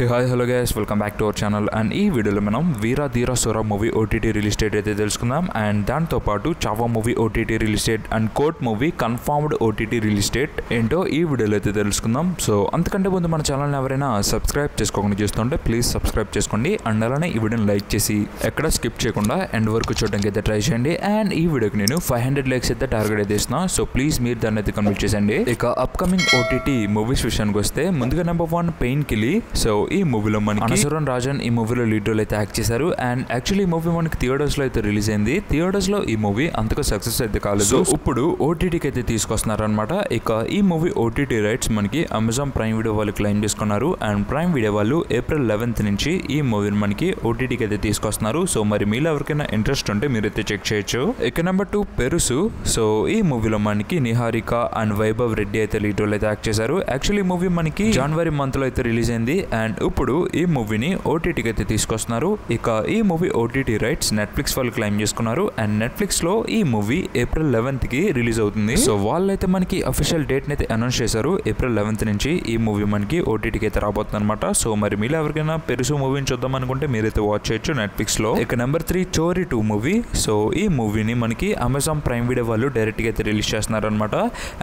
Hey, hi, hello guys, welcome back to our channel. And ఈ వీడియోలో మనం వీరా ధీరా Sora movie OTT release date అయితే తెలుసుకుందాం. అండ్ దాంతో పాటు Chhaava movie OTT release date and court movie confirmed OTT release date ఏంటో ఈ వీడియోలో అయితే తెలుసుకుందాం. సో అంతకంటే ముందు మన ఛానల్ని ఎవరైనా సబ్స్క్రైబ్ చేసుకోకుండా చూస్తుంటే ప్లీజ్ సబ్స్క్రైబ్ చేసుకోండి. అండ్ అలానే ఈ వీడియోని లైక్ చేసి ఎక్కడ స్కిప్ చేయకుండా ఎండ్ వరకు చూడడానికి అయితే ట్రై చేయండి. అండ్ ఈ వీడియోకి నేను 500 లైక్స్ అయితే టార్గెట్ అయితే ఇస్తున్నా. సో ప్లీజ్ మీరు దాన్ని అయితే కంప్లీట్ చేసండి. ఇక అప్కమింగ్ ఓటీటీ మూవీస్ విషయానికి వస్తే ముందుగా నెంబర్ 1 పెయిన్ కిల్లీ. సో ఈ మూవీలో మనకి అనసూరన్ రాజన్ ఈ మూవీలో లీడ్ రోల్ అయితే యాక్ట్ చేశారు. అండ్ యాక్చువల్లీ ఈ మూవీ మనకి థియేటర్స్ లో అయితే రిలీజ్ అయింది. థియేటర్స్ లో ఈ మూవీ అంతగా సక్సెస్ అయితే కాలేదు. ఇప్పుడు ఓటీటీకి అయితే తీసుకొస్తున్నారు అనమాట. ఇక ఈ మూవీ ఓటీటీ రైట్స్ మనకి అమెజాన్ ప్రైమ్ వీడియో వాళ్ళు క్లెయిమ్ చేసుకున్నారు. అండ్ ప్రైమ్ వీడియో వాళ్ళు April 11th నుంచి ఈ మూవీని మనకి ఓటీటీకి అయితే తీసుకొస్తున్నారు. సో మరి మీలో ఎవరికైనా ఇంట్రెస్ట్ ఉంటే మీరైతే చెక్ చేయొచ్చు. ఇక నెంబర్ 2 పెరుసు. సో ఈ మూవీలో మనకి నిహారిక అండ్ వైభవ్ రెడ్డి అయితే లీడ్ రోల్ అయితే యాక్ట్ చేశారు. యాక్చువల్లీ ఈ మూవీ మనకి జనవరి మంత్ లో అయితే రిలీజ్ అయింది. అండ్ ఇప్పుడు ఈ మూవీని ఓటీటీకి అయితే తీసుకొస్తున్నారు. ఇక ఈ మూవీ ఓటీటీ రైట్స్ నెట్ఫ్లిక్స్ వాళ్ళు క్లెయిమ్ చేసుకున్నారు. అండ్ నెట్ఫ్లిక్స్ లో ఈ మూవీ April 11th కి రిలీజ్ అవుతుంది. సో వాళ్ళైతే మనకి అఫీషియల్ డేట్ ని అయితే అనౌన్స్ చేశారు. April 11th నుంచి ఈ మూవీ మనకి ఓటీటీకి అయితే రాబోతుంది అనమాట. సో మరి మీరు ఎవరికైనా పెరుసు మూవీని చూద్దాం అనుకుంటే మీరైతే వాచ్ చేయొచ్చు నెట్ఫ్లిక్స్ లో. ఇక నెంబర్ 3 చోరీ 2 మూవీ. సో ఈ మూవీని మనకి అమెజాన్ ప్రైమ్ వీడియో వాళ్ళు డైరెక్ట్ గా అయితే రిలీజ్ చేస్తున్నారు అనమాట.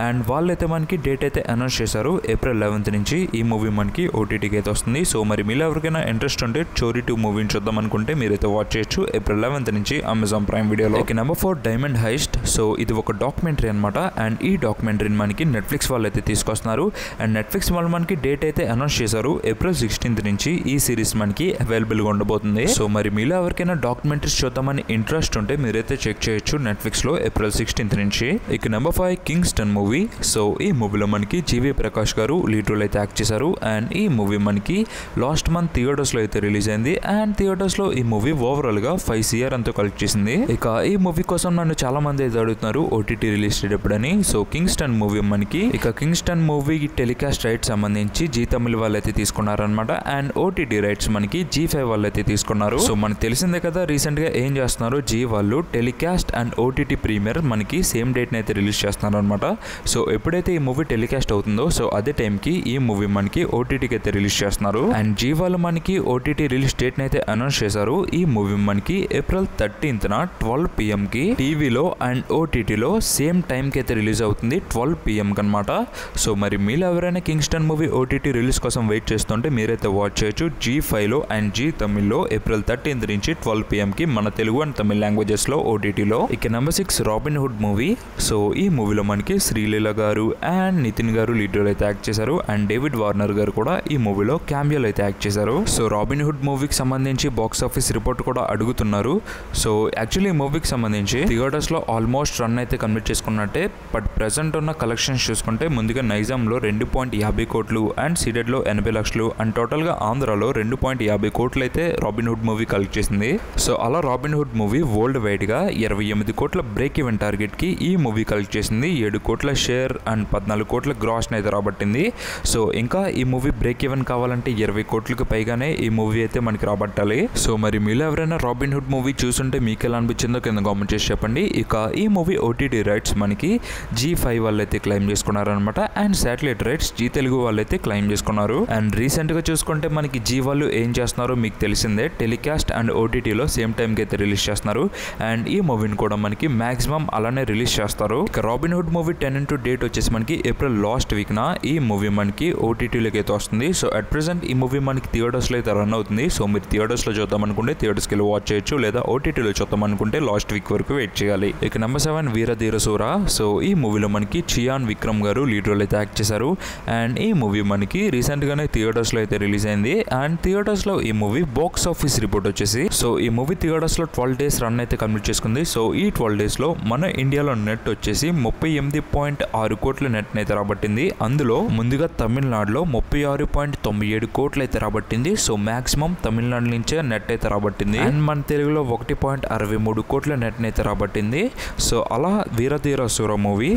అండ్ వాళ్ళైతే మనకి డేట్ అయితే అనౌన్స్ చేశారు. April 11th నుంచి ఈ మూవీ మనకి ఓటీటీకి అయితే వస్తుంది. సో మరి మీలో ఎవరికైనా ఇంట్రెస్ట్ ఉంటే చోరీ 2 మూవీని చూద్దాం అనుకుంటే మీరైతే వాచ్ చేయొచ్చు April 11th నుంచి అమెజాన్ ప్రైమ్ వీడియోలో. ఇక నెంబర్ 4 డైమండ్ హైస్ట్. సో ఇది ఒక డాక్యుమెంటరీ అనమాట. అండ్ ఈ డాక్యుమెంటరీని మనకి నెట్ఫ్లిక్స్ వాళ్ళు అయితే తీసుకొస్తున్నారు. అండ్ నెట్ఫ్లిక్స్ వాళ్ళు మనకి డేట్ అయితే అనౌన్స్ చేశారు. April 16th నుంచి ఈ సిరీస్ మనకి అవైలబుల్ గా ఉండబోతుంది. సో మరి మీలో ఎవరికైనా డాక్యుమెంటరీస్ చూద్దామని ఇంట్రెస్ట్ ఉంటే మీరైతే చెక్ చేయొచ్చు నెట్ఫ్లిక్స్ లో April 16th నుంచి. ఇక నెంబర్ 5 కింగ్స్టన్ మూవీ. సో ఈ మూవీలో మనకి జీవీ ప్రకాష్ గారు లీడ్ రోల్ అయితే యాక్ట్ చేశారు. అండ్ ఈ మూవీ మనకి లాస్ట్ మంత్ థియేటర్స్ లో అయితే రిలీజ్ అయింది. అండ్ థియేటర్స్ లో ఈ మూవీ ఓవరాల్ గా 5 CR అంతా కలెక్ట్ చేసింది. ఇక ఈ మూవీ కోసం నన్ను చాలా మంది అయితే అడుగుతున్నారు ఓటీటీ రిలీజ్ డేట్ ఎప్పుడని. సో కింగ్స్టన్ మూవీ మనకి కింగ్స్టన్ మూవీ టెలికాస్ట్ రైట్స్ సంబంధించి జీ తమిళ వాళ్ళు అయితే తీసుకున్నారనమాట. అండ్ ఓటీటీ రైట్స్ మనకి G5 వాళ్ళు అయితే తీసుకున్నారు. సో మనకు తెలిసిందే కదా రీసెంట్ గా ఏం చేస్తున్నారు జీ వాళ్ళు టెలికాస్ట్ అండ్ ఓటీటీ ప్రీమియర్ మనకి సేమ్ డేట్ ని అయితే రిలీజ్ చేస్తున్నారు అనమాట. సో ఎప్పుడైతే ఈ మూవీ టెలికాస్ట్ అవుతుందో సో అదే టైం కి ఈ మూవీ మనకి ఓటీటీకి అయితే రిలీజ్ చేస్తున్నారు. అండ్ జీ వాళ్ళు మనకి ఓటీటీ రిలీజ్ డేట్ ని అయితే అనౌన్స్ చేశారు. ఈ మూవీ మనకి April 13th 12 PM కి టీవీలో అండ్ ఓటీటీలో సేమ్ టైం కి అయితే రిలీజ్ అవుతుంది 12 PM కి అనమాట. సో మరి మీరు ఎవరైనా కింగ్స్టన్ మూవీ ఓటీటీ రిలీజ్ కోసం వెయిట్ చేస్తుంటే మీరైతే వాచ్ చేయొచ్చు G5 లో అండ్ జీ తమిళ్లో April 13th నుంచి 12 PM కి మన తెలుగు అండ్ తమిళ లాంగ్వేజెస్ లో ఓటీటీలో. ఇక number 6 robin hood movie. So ఈ మూవీలో మనకి శ్రీలీల గారు అండ్ నితిన్ గారు లీడ్ రోల్ అయితే యాక్ట్ చేశారు. అండ్ డేవిడ్ వార్నర్ గారు కూడా ఈ మూవీలో క్యామియోలో అయితే యాక్ట్ చేశారు. సో రాబిన్ హుడ్ మూవీకి సంబంధించి బాక్స్ ఆఫీస్ రిపోర్ట్ కూడా అడుగుతున్నారు. సో యాక్చువల్లీ ఈ మూవీకి సంబంధించి థియేటర్స్ లో ఆల్మోస్ట్ రన్ అయితే కంప్లీట్ చేసుకున్నట్టే. బట్ ప్రెసెంట్ ఉన్న కలెక్షన్స్ చూసుకుంటే ముందుగా నైజాంలో 2.50 కోట్లు అండ్ సీడెడ్ లో 80 లక్షలు అండ్ టోటల్ గా ఆంధ్రాలో 2.50 కోట్లు అయితే రాబిన్ హుడ్ మూవీ కలెక్ట్ చేసింది. సో అలా robin hood movie world wide గా 28 కోట్ల బ్రేక్ ఈవెన్ టార్గెట్ కి ఈ మూవీ కలెక్ట్ చేసింది. 7 కోట్ల షేర్ అండ్ 14 కోట్ల గ్రాస్ అయితే రాబట్టింది. సో ఇంకా ఈ మూవీ బ్రేక్ ఈవెన్ కావాలంటే 20 కోట్లకు పైగానే ఈ మూవీ అయితే మనకి రాబట్టాలి. సో మరి మీరు ఎవరైనా రాబిన్ హుడ్ మూవీ చూస్తుంటే మీకు ఎలా అనిపించిందో కింద కామెంట్ చేసి చెప్పండి. ఇక ఈ మూవీ ఓటీటీ రైట్స్ మనకి G5 వాళ్ళు అయితే క్లెయిమ్ చేసుకున్నారు అనమాట. And satellite rights Zee Telugu వాళ్ళు అయితే క్లెయిమ్ చేసుకున్నారు. అండ్ రీసెంట్ గా చూసుకుంటే మనకి జీ వాళ్ళు ఏం చేస్తున్నారో మీకు తెలిసిందే. టెలికాస్ట్ అండ్ ఓటీటీలో సేమ్ టైం కి అయితే రిలీజ్ చేస్తున్నారు. అండ్ ఈ మూవీని కూడా మనకి మాక్సిమం అలానే రిలీజ్ చేస్తారు. ఇక రాబిన్ హుడ్ మూవీ 10 డేట్ వచ్చేసి మనకి April లాస్ట్ వీక్ ఈ మూవీ మనకి ఓటీటీలోకి అయితే వస్తుంది. సో అట్ ప్రెసెంట్ ఈ మూవీ మనకి థియేటర్స్ లో అయితే రన్ అవుతుంది. సో మీరు థియేటర్స్ లో చూద్దాం అనుకుంటే థియేటర్స్ కి వెళ్ళి వాచ్ చేయొచ్చు. లేదా ఓటీటీలో చూద్దాం అనుకుంటే లాస్ట్ వీక్ వరకు వెయిట్ చేయాలి. ఇక నెంబర్ 7 వీర ధీర సూరా. సో ఈ మూవీలో మనకి చియాన్ విక్రమ్ గారు లీడ్ రోల్ అయితే యాక్ట్ చేశారు. అండ్ ఈ మూవీ మనకి రీసెంట్ గానే థియేటర్స్ లో అయితే రిలీజ్ అయింది. అండ్ థియేటర్స్ లో ఈ మూవీ బాక్స్ ఆఫీస్ రిపోర్ట్ వచ్చేసి సో ఈ మూవీ థియేటర్స్ లో 12 days రన్ అయితే కంప్లీట్ చేసుకుంది. సో ఈ 12 days లో మన ఇండియాలో నెట్ వచ్చేసి 38.6 కోట్ల నెట్ అయితే రాబట్టింది. అందులో ముందుగా తమిళనాడులో 36.97 కోట్లు అయితే రాబట్టింది. సో మాక్సిమం తమిళనాడు నుంచే నెట్ అయితే రాబట్టింది. అండ్ మన తెలుగులో 1.63 కోట్ల నెట్ అయితే రాబట్టింది. సో అలా వీర ధీర సూర మూవీ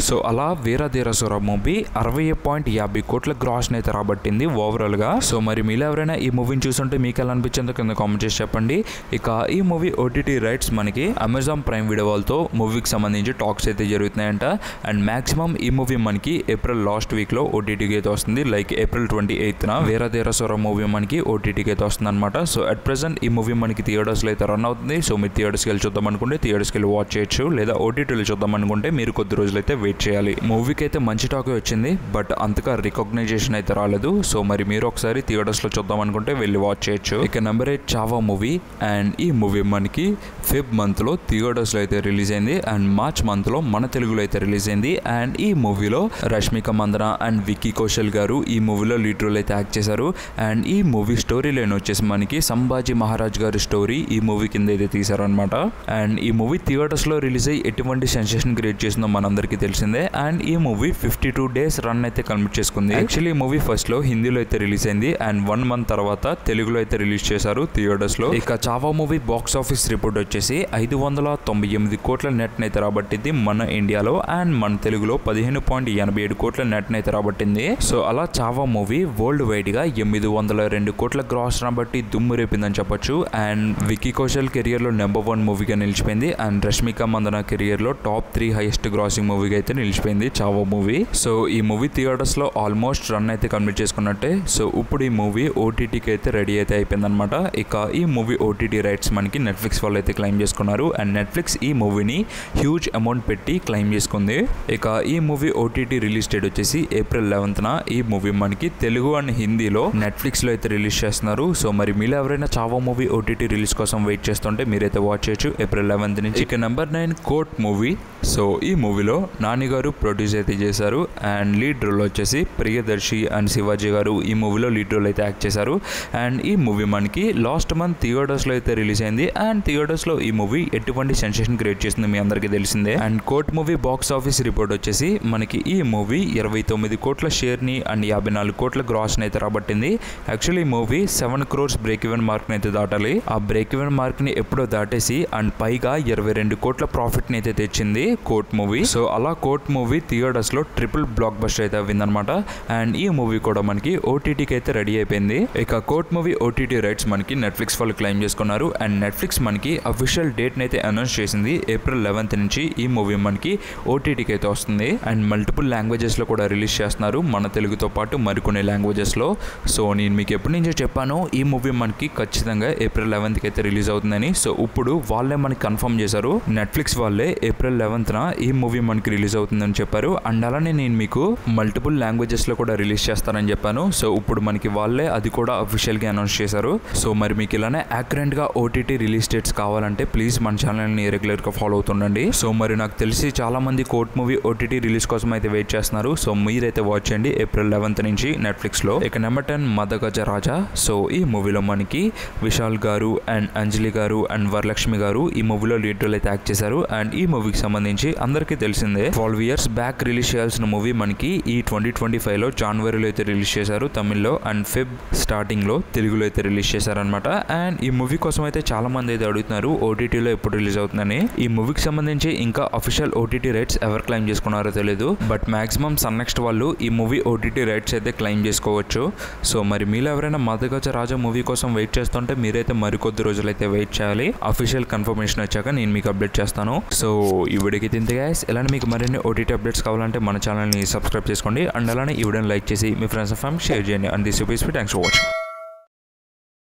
60.50 కోట్ల గ్రాస్ అయితే రాబట్టింది ఓవరాల్ గా. సో మరి మీరు ఎవరైనా ఈ మూవీని చూస్తుంటే మీకు ఎలా అనిపించిందో కింద కామెంట్ చేసి చెప్పండి. ఇక ఈ మూవీ ఓటీటీ రైట్స్ మనకి అమెజాన్ ప్రైమ్ వీడియో వాళ్ళతో మూవీకి సంబంధించి టాక్స్ అయితే జరుగుతున్నాయంట. అండ్ మాక్సిమం ఈ మూవీ మనకి April లాస్ట్ వీక్ లో ఓటీటీకి అయితే వస్తుంది. లైక్ April 28th వీర ధీర సూర సొర మూవీ మనకి ఓటీటీకి అయితే వస్తుంది అనమాట. సో అట్ ప్రెసెంట్ ఈ మూవీ మనకి థియేటర్స్లో అయితే రన్ అవుతుంది. సో మీరు థియేటర్స్కి వెళ్ళి చూద్దాం అనుకుంటే థియేటర్స్కి వెళ్ళి వాచ్ చేయొచ్చు, లేదా ఓటీటీలో చూద్దాం అనుకుంటే మీరు కొద్ది రోజులు అయితే వెయిట్ చేయాలి. మూవీకి అయితే మంచి టాక్ వచ్చింది, బట్ అంతగా రికగ్నైజేషన్ అయితే రాలేదు. సో మరి మీరు ఒకసారి థియేటర్స్లో చూద్దాం అనుకుంటే వెళ్ళి వాచ్ చేయొచ్చు. ఇక నెంబర్ 8 చావా మూవీ. అండ్ ఈ మూవీ మనకి ఫెబ్ మంత్లో థియేటర్స్లో అయితే రిలీజ్ అయింది అండ్ మార్చ్ మంత్లో మన తెలుగులో అయితే రిలీజ్ అయింది. అండ్ ఈ మూవీలో రష్మిక మందన అండ్ విక్కీ కౌశల్ గారు ఈ మూవీలో లీడ్ రోల్ అయితే యాక్ట్ చేశారు. అండ్ ఈ మూవీ స్టోరీ లైన్ వచ్చేసి మనకి సంభాజీ మహారాజ్ గారి స్టోరీ ఈ మూవీ కింద అయితే తీశారనమాట. అండ్ ఈ మూవీ థియేటర్స్లో రిలీజ్ అయ్యి ఎటువంటి సెన్సేషన్ క్రియేట్ చేసిందో మనందరికీ తెలిసిందే. అండ్ ఈ మూవీ 52 days రన్ అయితే కంప్లీట్ చేసుకుంది. యాక్చువల్లీ ఈ మూవీ ఫస్ట్లో హిందీలో అయితే రిలీజ్ అయింది అండ్ 1 month తర్వాత తెలుగులో అయితే రిలీజ్ చేశారు థియేటర్స్లో. ఇక Chhaava movie box office report వచ్చేసి 598 కోట్ల నెట్ అయితే రాబట్టింది మన ఇండియాలో. అండ్ మన తెలుగులో 15.87 కోట్ల నెట్ అయితే రాబట్టింది. సో అలా చావా మూవీ వరల్డ్ వైడ్ గా 802 కోట్ల గ్రాస్ రాబట్టి దుమ్ము రేపిందని చెప్పొచ్చు. అండ్ విక్కీ కౌశల్ కెరియర్ లో నెంబర్ 1 మూవీగా నిలిచిపోయింది. అండ్ రష్మిక మందన కెరియర్ లో టాప్ 3 హైయెస్ట్ గ్రాసింగ్ మూవీగా అయితే నిలిచిపోయింది చావా మూవీ. సో ఈ మూవీ థియేటర్స్ లో ఆల్మోస్ట్ రన్ అయితే కంప్లీట్ చేసుకున్నట్టే. సో ఇప్పుడు ఈ మూవీ ఓటీటీకి అయితే రెడీ అయితే అయిపోయింది అనమాట. ఇక ఈ మూవీ ఓటీటీ రైట్స్ మనకి నెట్ఫ్లిక్స్ వాళ్ళు అయితే క్లెయిమ్ చేసుకున్నారు. అండ్ నెట్ఫ్లిక్స్ ఈ మూవీని హ్యూజ్ అమౌంట్ పెట్టి క్లెయిమ్ చేసుకుంది. ఇక ఈ మూవీ ఓటీటీ రిలీజ్ డేట్ వచ్చేసి April 11th. ఈ మూవీ మనకి తెలుగు అండ్ హిందీలో నెట్ఫ్లిక్స్ లో అయితే రిలీజ్ చేస్తున్నారు. సో మరి మీరు ఎవరైనా చావా మూవీ ఓటీటీ రిలీజ్ కోసం వెయిట్ చేస్తుంటే మీరైతే వాచ్ చేయొచ్చు April 11th నుంచి. ఇక నెంబర్ 9 కోర్ట్ మూవీ. సో ఈ మూవీలో నాని గారు ప్రొడ్యూస్ అయితే చేశారు అండ్ లీడ్ రోల్ వచ్చేసి ప్రియదర్శి అండ్ శివాజీ గారు ఈ మూవీలో లీడ్ రోల్ అయితే యాక్ట్ చేశారు. అండ్ ఈ మూవీ మనకి లాస్ట్ మంత్ థియేటర్స్లో అయితే రిలీజ్ అయింది. అండ్ థియేటర్స్లో ఈ మూవీ ఎటువంటి సెన్సేషన్ క్రియేట్ చేసింది మీ అందరికీ తెలిసిందే. And court movie box office report వచ్చేసి మనకి ఈ మూవీ 29 కోట్ల షేర్ని అండ్ 54 కోట్ల గ్రాస్ని అయితే రాబట్టింది. యాక్చువల్లీ ఈ మూవీ 7 crores బ్రేక్ ఈవెన్ మార్క్ని అయితే దాటాలి. ఆ బ్రేక్ ఈవెన్ మార్క్ని ఎప్పుడో దాటేసి అండ్ పైగా 22 కోట్ల ప్రాఫిట్ని అయితే తెచ్చింది కోర్ట్ మూవీ. సో అలా కోర్ట్ మూవీ థియేటర్స్లో ట్రిపుల్ బ్లాక్ బస్టర్ అయితే అవ్విందనమాట. అండ్ ఈ మూవీ కూడా మనకి ఓటీటీకి అయితే రెడీ అయిపోయింది. ఇక కోర్ట్ మూవీ ఓటీటీ రైట్స్ మనకి నెట్ఫ్లిక్స్ వాళ్ళు క్లెయిమ్ చేసుకున్నారు. అండ్ నెట్ఫ్లిక్స్ మనకి అఫీషియల్ డేట్ని అయితే అనౌన్స్ చేసింది April 11th నుంచి ఈ మూవీ మనకి ఓటీటీకి అయితే వస్తుంది. అండ్ మల్టిపుల్ లాంగ్వేజెస్లో కూడా రిలీజ్ చేస్తున్నారు మన తెలుగుతో పాటు మరికొన్ని లాంగ్వేజెస్లో. సో నేను మీకు ఎప్పటి నుంచో చెప్పాను ఈ మూవీ మనకి ఖచ్చితంగా April 11th అయితే రిలీజ్ అవుతుందని. సో ఇప్పుడు వాళ్ళే మనకి కన్ఫర్మ్ చేశారు. నెట్ఫ్లిక్స్ వాళ్ళే April 11th ఈ మూవీ మనకి రిలీజ్ అవుతుందని చెప్పారు. అండ్ అలానే నేను మీకు మల్టిపుల్ లాంగ్వేజెస్లో కూడా రిలీజ్ చేస్తానని చెప్పాను. సో ఇప్పుడు మనకి వాళ్ళే అది కూడా అఫీషియల్గా అనౌన్స్ చేశారు. సో మరి మీకు ఇలానే యాక్యురేట్గా ఓటీటీ రిలీజ్ డేట్స్ కావాలంటే ప్లీజ్ మన ఛానల్ని రెగ్యులర్గా ఫాలో అవుతుండండి. సో మరి నాకు తెలిసి చాలా మంది కోర్ట్ మూవీ ఓటీటీ రిలీజ్ కోసం అయితే వెయిట్ చేస్తున్నారు. సో మీరైతే వాచ్ చేయండి April 11th నుంచి నెట్ఫ్లిక్స్లో. ఇక నెంబర్ 10 మదగజ రాజా. సో ఈ మూవీలో మనకి విశాల్ గారు అండ్ అంజలి గారు అండ్ వరలక్ష్మి గారు ఈ మూవీలో లీడ్ రోల్ అయితే యాక్ట్ చేశారు. అండ్ ఈ మూవీకి సంబంధించి అందరికీ తెలిసిందే 12 years బ్యాక్ రిలీజ్ చేయాల్సిన మూవీ మనకి ఈ 2025లో జనవరిలో అయితే రిలీజ్ చేశారు తమిళ్లో. అండ్ ఫెబ్ స్టార్టింగ్లో తెలుగులో అయితే రిలీజ్ చేశారనమాట. అండ్ ఈ మూవీ కోసం అయితే చాలా మంది అయితే అడుగుతున్నారు ఓటీటీలో ఎప్పుడు రిలీజ్ అవుతుందని. ఈ మూవీకి సంబంధించి ఇంకా అఫీషియల్ ఓటీటీ రైట్స్ ఎవరు క్లెయిమ్ చేసుకున్నారో తెలియదు. బట్ మాక్సిమం సన్నెక్స్ట్ వాళ్ళు ఈ మూవీ ఓటీటీ రైట్స్ అయితే క్లెయిమ్ చేసుకోవచ్చు. సో మరి మీరు ఎవరైనా మదగజ రాజా మూవీ కోసం వెయిట్ చేస్తుంటే మీరైతే మరికొద్ది రోజులైతే వెయిట్ చేయాలి. అఫీషియల్ కన్ఫర్మేషన్ వచ్చాక నేను మీకు అప్డేట్ చేస్తాను. సో ఈ వీడియోకి తింటే గైస్ ఇలానే మీకు మరిన్ని ఓటీటీ అప్డేట్స్ కావాలంటే మన ఛానల్ని సబ్స్క్రైబ్ చేసుకోండి. అండ్ అలానే ఈ వీడియోని లైక్ చేసి మీ ఫ్రెండ్స్ అండ్ ఫ్యామిలీ షేర్ చేయండి. And this thanks for watching.